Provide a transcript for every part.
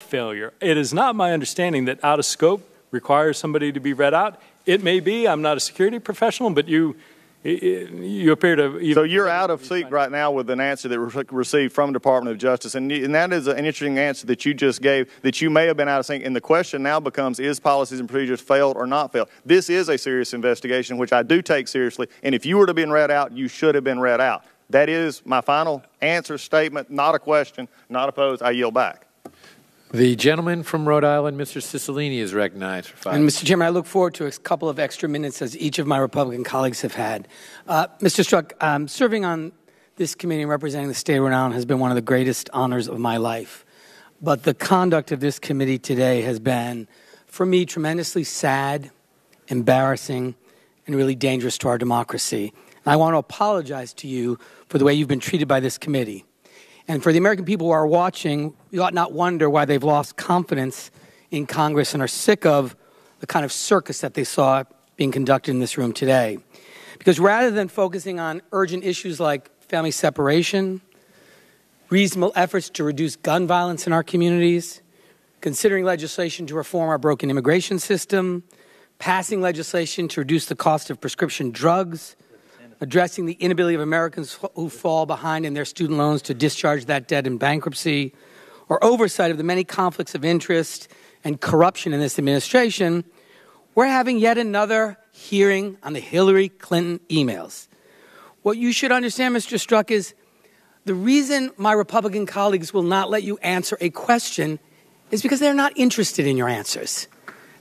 failure. It is not my understanding that out of scope requires somebody to be read out. It may be. I'm not a security professional, but you appear to... So you're out of sync right now with an answer that was received from the Department of Justice, and that is an interesting answer that you just gave, that you may have been out of sync. And the question now becomes, is policies and procedures failed or not failed? This is a serious investigation, which I do take seriously, and if you were to be read out, you should have been read out. That is my final answer, statement, not a question, not opposed. I yield back. The gentleman from Rhode Island, Mr. Cicilline, is recognized for 5 And minutes. Mr. Chairman, I look forward to a couple of extra minutes as each of my Republican colleagues have had. Mr. Strzok, serving on this committee and representing the state of Rhode Island has been one of the greatest honors of my life. But the conduct of this committee today has been, for me, tremendously sad, embarrassing, and really dangerous to our democracy. And I want to apologize to you for the way you've been treated by this committee. And for the American people who are watching, you ought not wonder why they've lost confidence in Congress and are sick of the kind of circus that they saw being conducted in this room today. Because rather than focusing on urgent issues like family separation, reasonable efforts to reduce gun violence in our communities, considering legislation to reform our broken immigration system, passing legislation to reduce the cost of prescription drugs, addressing the inability of Americans who fall behind in their student loans to discharge that debt in bankruptcy, or oversight of the many conflicts of interest and corruption in this administration, we're having yet another hearing on the Hillary Clinton emails. What you should understand, Mr. Strzok, is the reason my Republican colleagues will not let you answer a question is because they're not interested in your answers.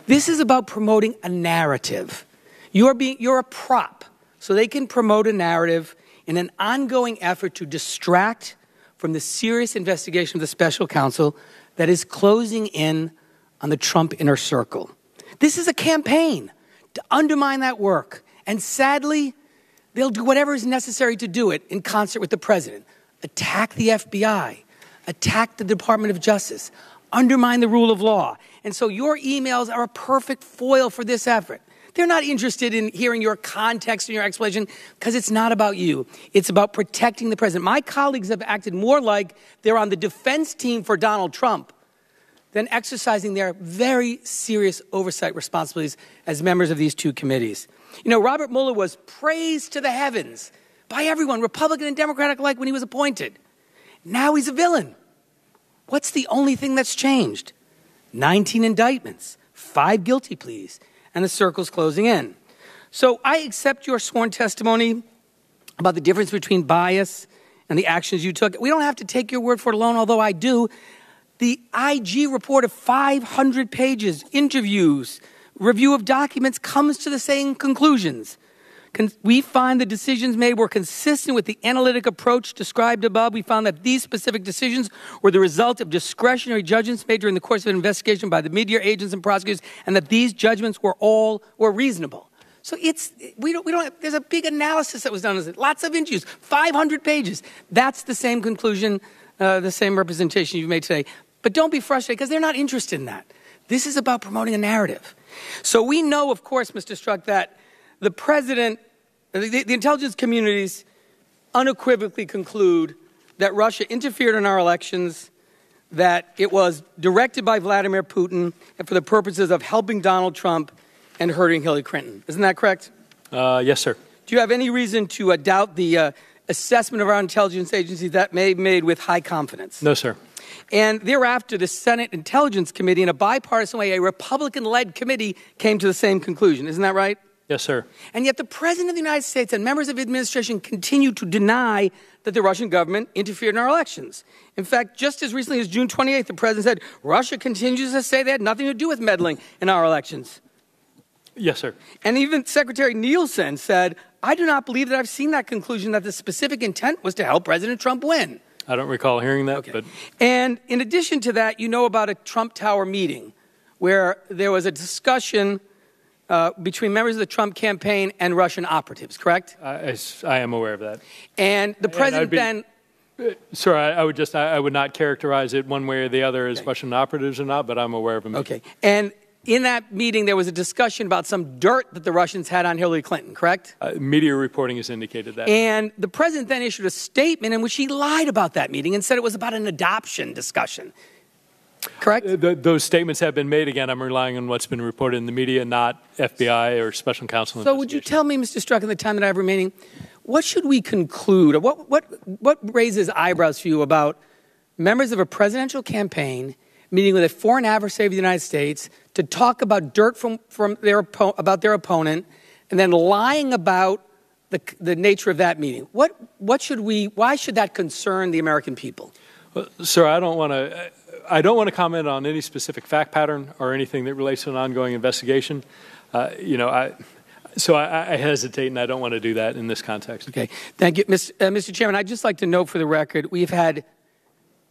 This is about promoting a narrative. You're a prop. So they can promote a narrative in an ongoing effort to distract from the serious investigation of the special counsel that is closing in on the Trump inner circle. This is a campaign to undermine that work. And sadly, they'll do whatever is necessary to do it in concert with the president. Attack the FBI, attack the Department of Justice, undermine the rule of law. And so your emails are a perfect foil for this effort. They're not interested in hearing your context and your explanation because it's not about you. It's about protecting the president. My colleagues have acted more like they're on the defense team for Donald Trump than exercising their very serious oversight responsibilities as members of these two committees. You know, Robert Mueller was praised to the heavens by everyone, Republican and Democratic alike, when he was appointed. Now he's a villain. What's the only thing that's changed? 19 indictments, 5 guilty pleas, and the circle's closing in. So I accept your sworn testimony about the difference between bias and the actions you took. We don't have to take your word for it alone, although I do. The IG report of 500 pages, interviews, review of documents comes to the same conclusions. We find the decisions made were consistent with the analytic approach described above. We found that these specific decisions were the result of discretionary judgments made during the course of an investigation by the media agents and prosecutors, and that these judgments were reasonable. So there's a big analysis that was done. Lots of interviews, 500 pages. That's the same conclusion, the same representation you've made today. But don't be frustrated because they're not interested in that. This is about promoting a narrative. So we know, of course, Mr. Strzok, that the president, the intelligence communities unequivocally conclude that Russia interfered in our elections, that it was directed by Vladimir Putin and for the purposes of helping Donald Trump and hurting Hillary Clinton. Isn't that correct? Yes, sir. Do you have any reason to doubt the assessment of our intelligence agencies that may be made with high confidence? No, sir. And thereafter, the Senate Intelligence Committee, in a bipartisan way, a Republican-led committee, came to the same conclusion. Isn't that right? Yes, sir. And yet the President of the United States and members of the administration continue to deny that the Russian government interfered in our elections. In fact, just as recently as June 28th, the President said, Russia continues to say they had nothing to do with meddling in our elections. Yes, sir. And even Secretary Nielsen said, I do not believe that I've seen that conclusion that the specific intent was to help President Trump win. I don't recall hearing that. Okay. But And in addition to that, you know about a Trump Tower meeting where there was a discussion between members of the Trump campaign and Russian operatives, correct? I am aware of that. And the president then... Sir, I would not characterize it one way or the other as Russian operatives or not, but I'm aware of them. Okay. And in that meeting, there was a discussion about some dirt that the Russians had on Hillary Clinton, correct? Media reporting has indicated that. And the president then issued a statement in which he lied about that meeting and said it was about an adoption discussion. correct? Those statements have been made. Again, I'm relying on what's been reported in the media, not FBI or special counsel. So would you tell me, Mr. Strzok, in the time that I have remaining, what should we conclude, or what raises eyebrows for you about members of a presidential campaign meeting with a foreign adversary of the United States to talk about dirt about their opponent and then lying about the nature of that meeting? Why should that concern the American people? Well, sir, I don't want to comment on any specific fact pattern or anything that relates to an ongoing investigation. So I hesitate, and I don't want to do that in this context. Okay. Thank you. Mr. Chairman, I'd just like to note for the record, we've had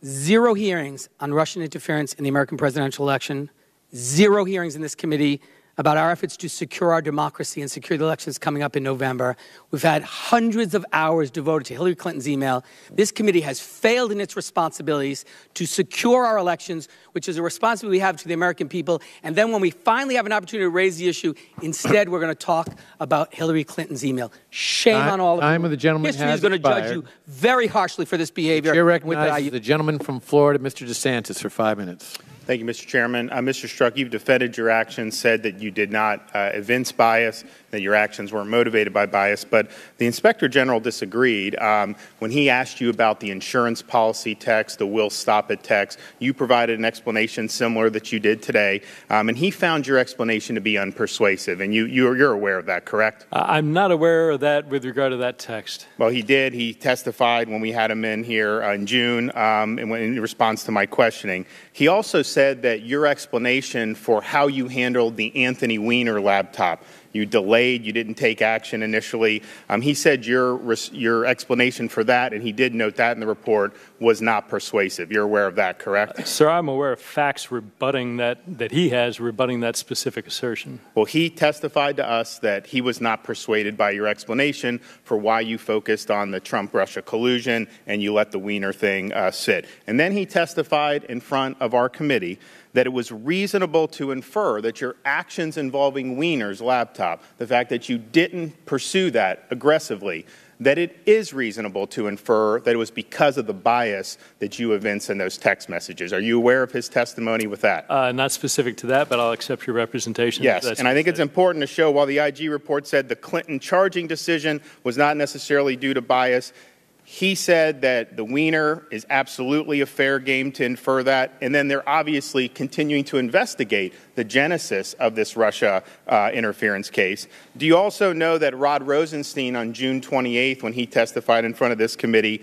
0 hearings on Russian interference in the American presidential election, 0 hearings in this committee about our efforts to secure our democracy and secure the elections coming up in November. We've had hundreds of hours devoted to Hillary Clinton's email. This committee has failed in its responsibilities to secure our elections, which is a responsibility we have to the American people. And then when we finally have an opportunity to raise the issue, instead we're going to talk about Hillary Clinton's email. Shame on all of you. Time of the gentleman History is going to judge you very harshly for this behavior. The chair recognizes the gentleman from Florida, Mr. DeSantis, for 5 minutes. Thank you, Mr. Chairman. Mr. Strzok, you've defended your actions, said that you did not evince bias, that your actions weren't motivated by bias, but the Inspector General disagreed. When he asked you about the insurance policy text, the will stop it text, you provided an explanation similar that you did today, and he found your explanation to be unpersuasive, and you're aware of that, correct? I'm not aware of that with regard to that text. Well, he did. He testified when we had him in here in June in response to my questioning. He also said that your explanation for how you handled the Anthony Weiner laptop, you delayed, you didn't take action initially. He said your explanation for that, and he did note that in the report, was not persuasive. You're aware of that, correct? Sir, I'm aware of facts rebutting that he has rebutting that specific assertion. Well, he testified to us that he was not persuaded by your explanation for why you focused on the Trump-Russia collusion and you let the Weiner thing sit. And then he testified in front of our committee that it was reasonable to infer that your actions involving Weiner's laptop, the fact that you didn't pursue that aggressively, that it is reasonable to infer that it was because of the bias that you evinced in those text messages. Are you aware of his testimony with that? Not specific to that, but I'll accept your representation. Yes, and I think it's important to show while the IG report said the Clinton charging decision was not necessarily due to bias, he said that the Weiner is absolutely a fair game to infer that, and then they're obviously continuing to investigate the genesis of this Russia interference case. Do you also know that Rod Rosenstein on June 28th, when he testified in front of this committee,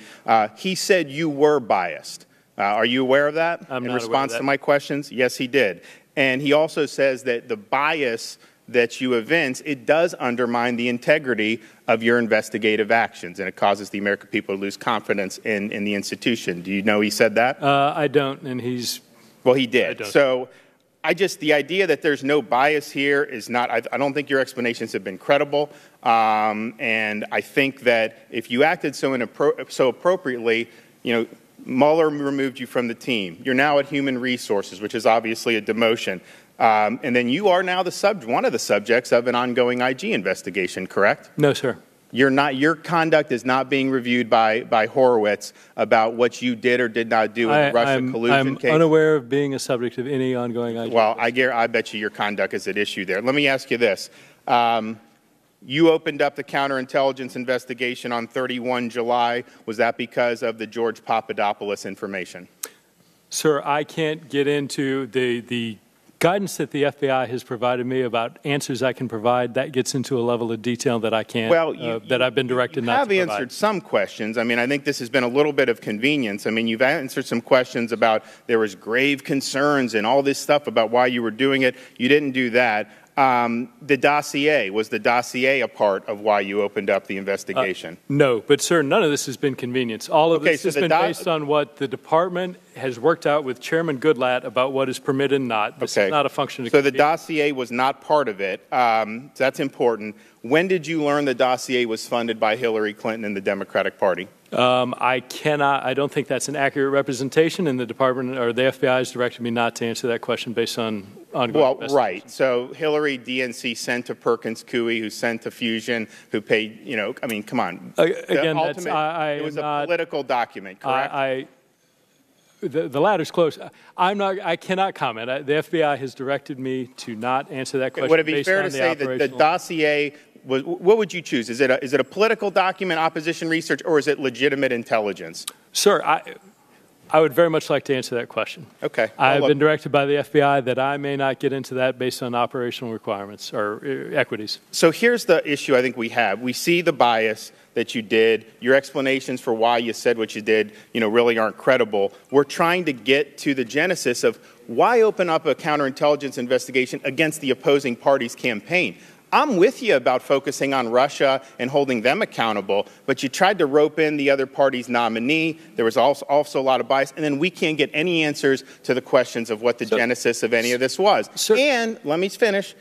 he said you were biased? Are you aware of that? I'm not in response aware of that. to my questions? Yes, he did. And he also says that the bias that you evince, it does undermine the integrity of your investigative actions, and it causes the American people to lose confidence in the institution. Do you know he said that? I don't, and he's... Well, he did. So the idea that there's no bias here is not, I don't think your explanations have been credible, and I think that if you acted so appropriately, Mueller removed you from the team. You're now at Human Resources, which is obviously a demotion. And then you are now one of the subjects of an ongoing IG investigation, correct? No, sir. Your conduct is not being reviewed by Horowitz about what you did or did not do in the Russia collusion case. I'm unaware of being a subject of any ongoing IG. Well, I bet you your conduct is at issue there. Let me ask you this. You opened up the counterintelligence investigation on 31 July. Was that because of the George Papadopoulos information? Sir, I can't get into the guidance that the FBI has provided me about answers I can provide. That gets into a level of detail that I can't, that I've been directed not to provide. You have answered some questions. I mean, I think this has been a little bit of convenience. I mean, you've answered some questions about there was grave concerns and all this stuff about why you were doing it. You didn't do that. The dossier, was the dossier a part of why you opened up the investigation? No, but sir, none of this has been convenience. All of this has been based on what the department has worked out with Chairman Goodlatte about what is permitted and not. This is not a function of So the dossier was not part of it. That's important. When did you learn the dossier was funded by Hillary Clinton and the Democratic Party? I don't think that's an accurate representation, and the department or the FBI has directed me not to answer that question based on ongoing investigations. Right. So Hillary, DNC sent to Perkins Coie, who sent to Fusion, who paid, I mean, come on. Again, it was a political document, correct? the latter's close. I cannot comment. The FBI has directed me to not answer that question. Would it be fair to say that the dossier was, what would you choose? Is it a political document, opposition research, or is it legitimate intelligence? Sir, I would very much like to answer that question. Okay. I've been directed by the FBI that I may not get into that based on operational requirements or equities. So here's the issue I think we have. We see the bias that you did. Your explanations for why you said what you did, really aren't credible. We're trying to get to the genesis of why open up a counterintelligence investigation against the opposing party's campaign. I'm with you about focusing on Russia and holding them accountable, but you tried to rope in the other party's nominee. There was also a lot of bias, and then we can't get any answers to the questions of what the genesis of any of this was. And let me finish.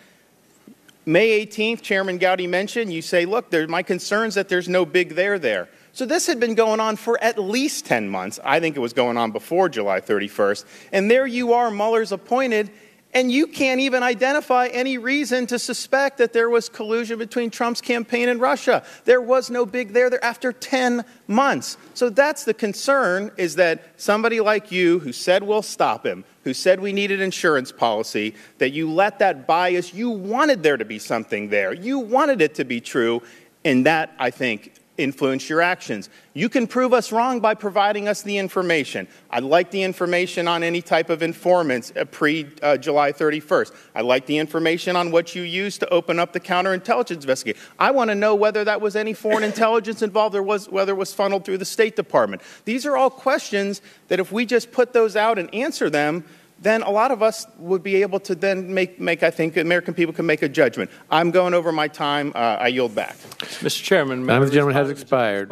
May 18th, Chairman Gowdy mentioned, you say, look, my concern's that there's no big there. So this had been going on for at least 10 months. I think it was going on before July 31st. And there you are, Mueller's appointed, and you can't even identify any reason to suspect that there was collusion between Trump's campaign and Russia. There was no big there after 10 months. So that's the concern, is that somebody like you who said we'll stop him, who said we needed insurance policy, that you let that bias, you wanted there to be something there. You wanted it to be true, and that, I think, influence your actions. You can prove us wrong by providing us the information. I'd like the information on any type of informants pre-July 31st. I'd like the information on what you used to open up the counterintelligence investigation. I want to know whether that was any foreign intelligence involved or whether it was funneled through the State Department. These are all questions that if we just put those out and answer them, then a lot of us would be able to then make I think, American people can make a judgment. I'm going over my time. I yield back. Mr. Chairman. Time of the gentleman has expired.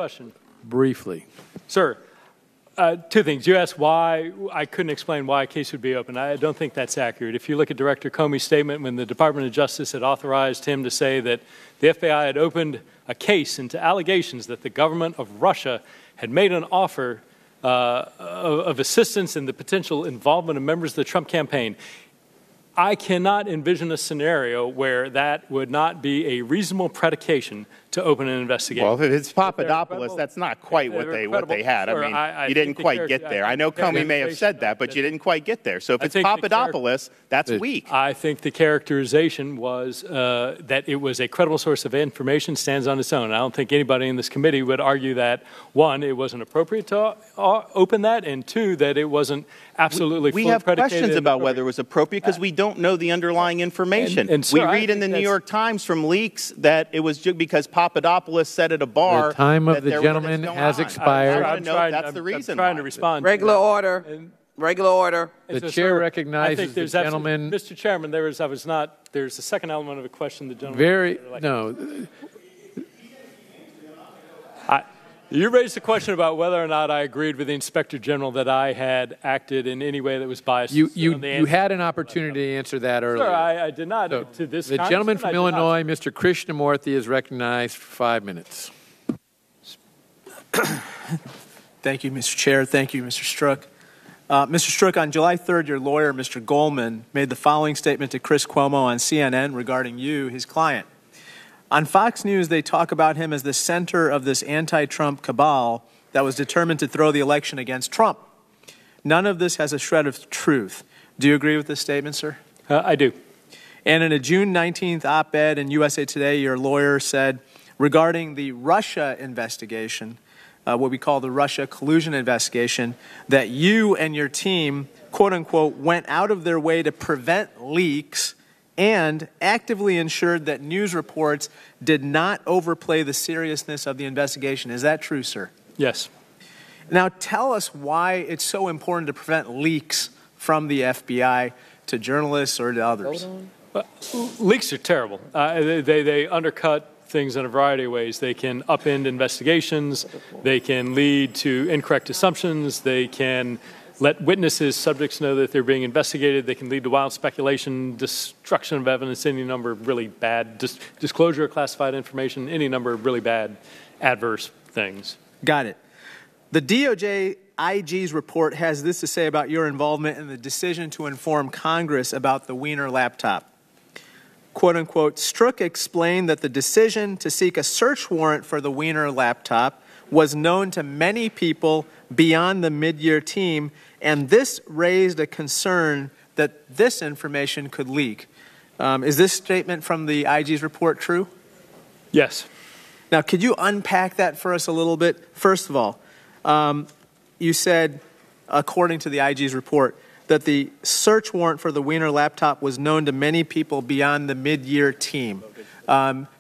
Briefly. Sir, two things. You asked why I couldn't explain why a case would be open. I don't think that's accurate. If you look at Director Comey's statement when the Department of Justice had authorized him to say that the FBI had opened a case into allegations that the government of Russia had made an offer of assistance in the potential involvement of members of the Trump campaign, I cannot envision a scenario where that would not be a reasonable predication to open an investigation. Well, if it's Papadopoulos, that's not quite what they had. I mean, you didn't quite get there. I know Comey may have said that, but you didn't quite get there. So if it's Papadopoulos, that's weak. I think the characterization was that it was a credible source of information, stands on its own. I don't think anybody in this committee would argue that, one, it wasn't appropriate to open that, and two, that it wasn't absolutely fully predicated. We have questions about whether it was appropriate because we don't know the underlying information. And we read in the New York Times from leaks that it was because Papadopoulos said at a bar. The time of the gentleman has expired. I'm trying to respond. Regular order. Regular order. The chair recognizes the gentleman. Mr. Chairman, there's a second element of a question the gentleman. You raised the question about whether or not I agreed with the Inspector General that I had acted in any way that was biased. You had an opportunity to answer that earlier. Sir, I did not. So the gentleman from Illinois, Mr. Krishnamurthy, is recognized for 5 minutes. Thank you, Mr. Chair. Thank you, Mr. Strzok. Mr. Strzok, on July 3rd, your lawyer, Mr. Goldman, made the following statement to Chris Cuomo on CNN regarding you, his client. On Fox News, they talk about him as the center of this anti-Trump cabal that was determined to throw the election against Trump. None of this has a shred of truth. Do you agree with this statement, sir? I do. And in a June 19th op-ed in USA Today, your lawyer said, regarding the Russia investigation, what we call the Russia collusion investigation, that you and your team, quote-unquote, went out of their way to prevent leaks and actively ensured that news reports did not overplay the seriousness of the investigation. Is that true, sir? Yes. Now, tell us why it's so important to prevent leaks from the FBI to journalists or to others. Leaks are terrible. They undercut things in a variety of ways. They can upend investigations. They can lead to incorrect assumptions. They can let witnesses, subjects know that they're being investigated. They can lead to wild speculation, destruction of evidence, any number of really bad, disclosure of classified information, any number of really bad adverse things. Got it. The DOJ IG's report has this to say about your involvement in the decision to inform Congress about the Wiener laptop. Quote unquote, Strzok explained that the decision to seek a search warrant for the Wiener laptop was known to many people beyond the mid-year team, and this raised a concern that this information could leak. Is this statement from the IG's report true? Yes. Now, could you unpack that for us a little bit? First of all, you said, according to the IG's report, that the search warrant for the Wiener laptop was known to many people beyond the mid-year team.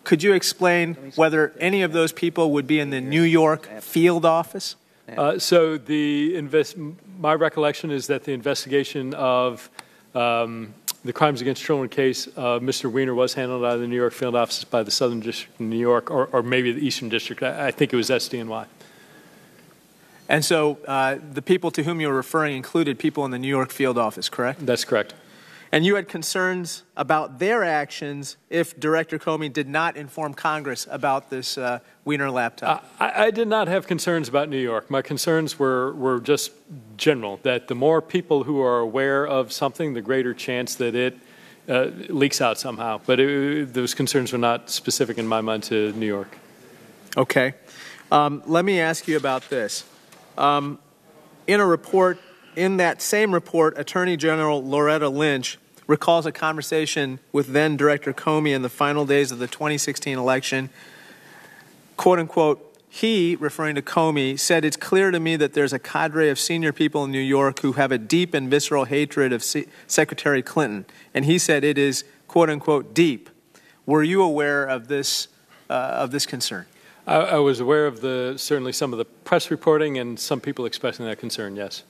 Could you explain whether any of those people would be in the New York field office? So my recollection is that the investigation of the crimes against children case, Mr. Wiener was handled out of the New York field office by the Southern District of New York, or maybe the Eastern District. I think it was SDNY. And so the people to whom you're referring included people in the New York field office, correct? That's correct. And you had concerns about their actions if Director Comey did not inform Congress about this Wiener laptop. I did not have concerns about New York. My concerns were just general, that the more people who are aware of something, the greater chance that it leaks out somehow. But those concerns were not specific in my mind to New York. Okay. Let me ask you about this. In that same report, Attorney General Loretta Lynch recalls a conversation with then Director Comey in the final days of the 2016 election. Quote unquote, he, referring to Comey, said, "It's clear to me that there's a cadre of senior people in New York who have a deep and visceral hatred of Secretary Clinton." And he said it is, quote unquote, deep. Were you aware of this concern? I was aware of certainly some of the press reporting and some people expressing that concern, yes.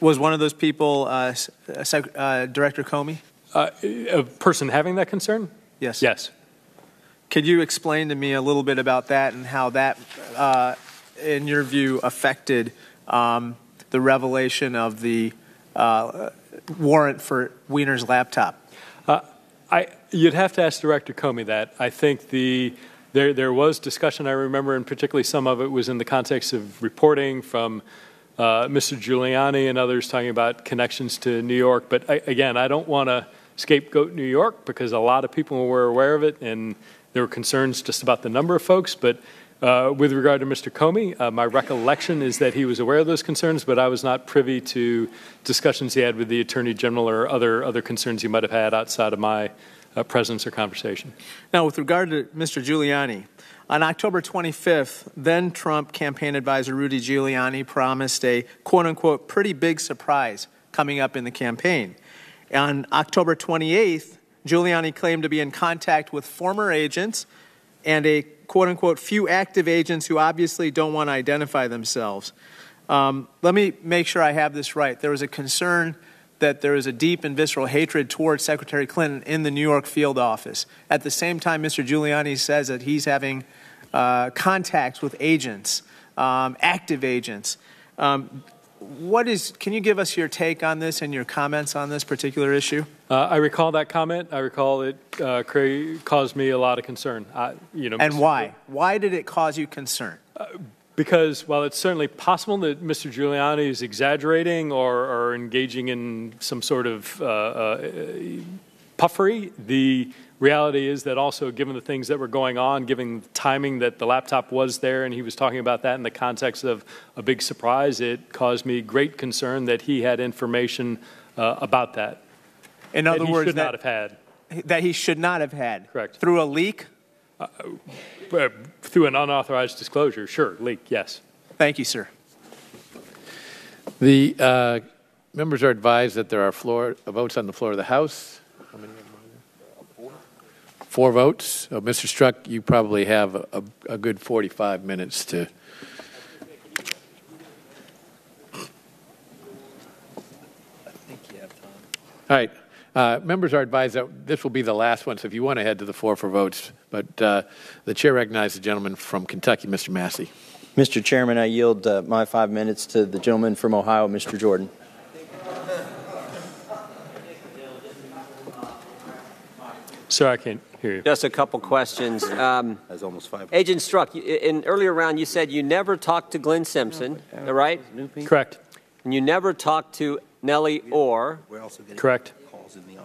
Was one of those people Director Comey? A person having that concern? Yes. Yes. Could you explain to me a little bit about that and how that, in your view, affected the revelation of the warrant for Wiener's laptop? You'd have to ask Director Comey that. I think there was discussion, I remember, and particularly some of it was in the context of reporting from Mr. Giuliani and others talking about connections to New York. But again, I don't want to scapegoat New York because a lot of people were aware of it and there were concerns just about the number of folks. But with regard to Mr. Comey, my recollection is that he was aware of those concerns, but I was not privy to discussions he had with the Attorney General or other concerns he might have had outside of my presence or conversation. Now, with regard to Mr. Giuliani, on October 25th, then Trump campaign advisor Rudy Giuliani promised a quote-unquote pretty big surprise coming up in the campaign. On October 28th, Giuliani claimed to be in contact with former agents and a quote-unquote few active agents who obviously don't want to identify themselves. Let me make sure I have this right. There was a concern that there is a deep and visceral hatred towards Secretary Clinton in the New York field office. At the same time, Mr. Giuliani says that he's having contacts with agents, active agents. Can you give us your take on this and your comments on this particular issue? I recall that comment. I recall it caused me a lot of concern. And why? Why did it cause you concern? Because while it's certainly possible that Mr. Giuliani is exaggerating or engaging in some sort of puffery, the reality is that also given the things that were going on, given the timing that the laptop was there and he was talking about that in the context of a big surprise, it caused me great concern that he had information about that. In other words, should not have had. That he should not have had. Correct. Through a leak? Through an unauthorized disclosure, sure. Leak, yes. Thank you, sir. The members are advised that there are votes on the floor of the House. How many are there? 4 votes. So, Mr. Strzok, you probably have a good 45 minutes to. All right. Members are advised that this will be the last one, so if you want to head to the floor for votes. But the chair recognizes the gentleman from Kentucky, Mr. Massey. Mr. Chairman, I yield my 5 minutes to the gentleman from Ohio, Mr. Jordan. Sir, I can't hear you. Just a couple questions. That's almost 5. Agent Strzok, in earlier round you said you never talked to Glenn Simpson, right? Correct. And you never talked to Nellie Orr. Correct.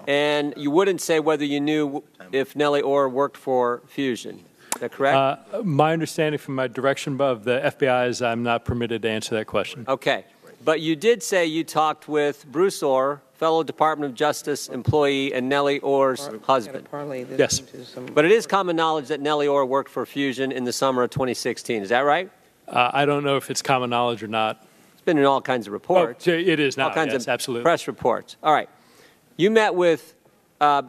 And you wouldn't say whether you knew if Nellie Orr worked for Fusion. that correct? My understanding from my direction of the FBI is I'm not permitted to answer that question. Okay. But you did say you talked with Bruce Orr, fellow Department of Justice employee, and Nellie Orr's husband. Yes. But it is common knowledge that Nellie Orr worked for Fusion in the summer of 2016. Is that right? I don't know if it's common knowledge or not. It's been in all kinds of reports. Oh, it is now, all kinds yes, of absolutely. press reports. All right. You met with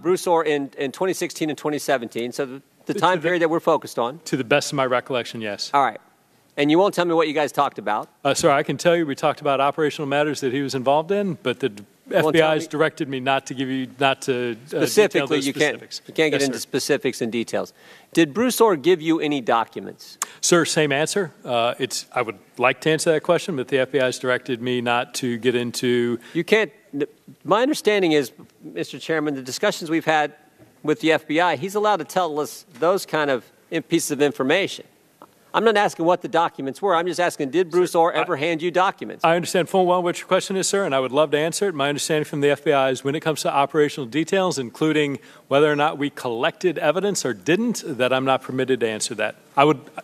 Bruce Orr in 2016 and 2017, so the time period that we're focused on. To the best of my recollection, yes. All right. And you won't tell me what you guys talked about? Sir, I can tell you we talked about operational matters that he was involved in, but the FBI has directed me not to give you, not to detail those specifics. You can't get into specifics and details. Did Bruce Orr give you any documents? Sir, same answer. I would like to answer that question, but the FBI has directed me not to get into. You can't. My understanding is, Mr. Chairman, the discussions we've had with the FBI, he's allowed to tell us those kind of pieces of information. I'm not asking what the documents were. I'm just asking, did Bruce Orr ever hand you documents? I understand full well what your question is, sir, and I would love to answer it. My understanding from the FBI is when it comes to operational details, including whether or not we collected evidence or didn't, that I'm not permitted to answer that.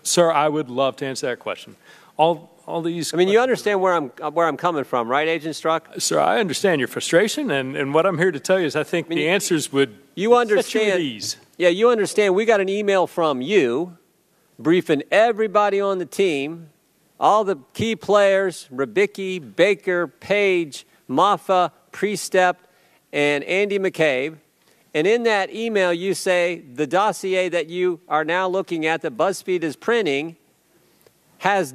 Sir, I would love to answer that question. All these. I mean, you understand where I'm coming from, right, Agent Strzok? Sir, I understand your frustration, and what I'm here to tell you is I think the answers would set you at ease. Yeah, you understand. We got an email from you briefing everybody on the team, all the key players, Rybicki, Baker, Page, Maffa, Priestep, and Andy McCabe. And in that email, you say the dossier that you are now looking at that BuzzFeed is printing has